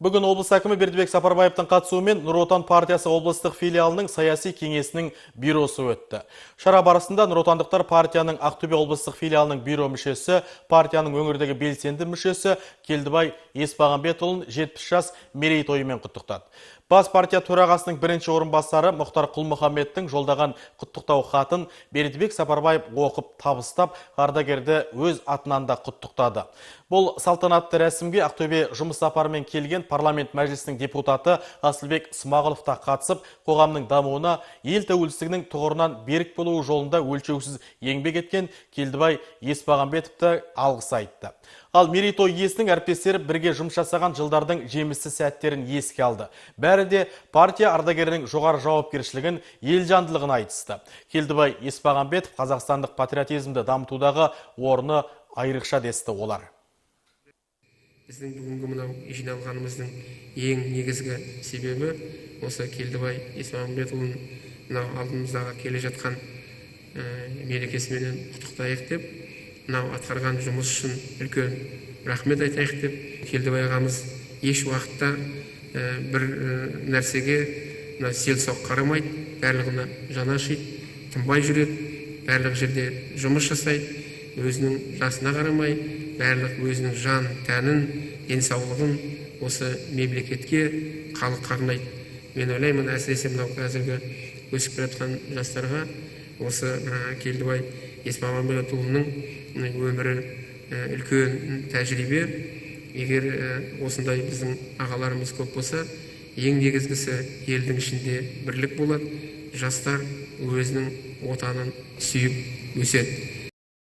Бүгін облыс әкімі Бердібек Сапарбаевтың қатысуымен Нұр Отан партиясы облыстық филиалының саяси кеңесінің бюросы өтті. Шара барысында Нұр Отандықтар партияның Ақтөбе облыстық филиалының бюро мүшесі, партияның өңірдегі белсенді мүшесі Келдібай Еспағанбетұлын 70 жас мерейтойымен құттықтады. Бас партия төрағасының бірінші орынбасары Мұхтар Құл-Мұхаммедтің жолдаған құттықтау хатын Бердібек Сапарбаев оқып табыстап, ардагерді өз атынан да құттықтады. Бұл салтанатты рәсімге Ақтөбе жұмыс сапарымен келген парламент мәжілісінің депутаты Асылбек Смағұлов та қатысып, қоғамның дамуына, ел тәуелсіздігінің тұғырынан берік болуы жолында өлшеусіз еңбек еткен Келдібай Еспағанбетовті алғыс айтты. Ал мерейтой иесінің әріптестері бірге жұмыс жасаған жылдардың жемісті сәттерін еске алды. Бәрі де партия ардагерінің жоғары жауапкершілігін, елжандылығын айтысты. Келдібай Еспағанбетов қазақстандық патриотизмді дамытудағы орны айрықша десті олар. Біздің бүгінгі мынау жиналғанымыздың ең негізгі себебі осы Келдібай Еспағанбетұлын мынау алдымыздағы келе жатқан мерекесіменен құттықтайық деп, мынау атқарған жұмыс үшін үлкен рахмет айтайық деп, Келдібай ағамыз еш уақытта бір нәрсеге селсоқ қарамайды, барлығына жаны ашиды, тынбай жүреді, барлық жерде жұмыс жасайды, өзінің жасына қарамай, барлық өзінің жан тәнін, денсаулығын осы мемлекетке, халыққа арнайды. Мен ойлаймын, әсіресе мынау қазіргі өсіп жатқан жастарға осы Келдібай Еспағанбетұлының өмірі үлкен тәжірибе. Егер осындай біздің ағаларымыз көп болса, ең негізгісі елдің ішінде бірлік болады, жастар өзінің отанын сүйіп өседі.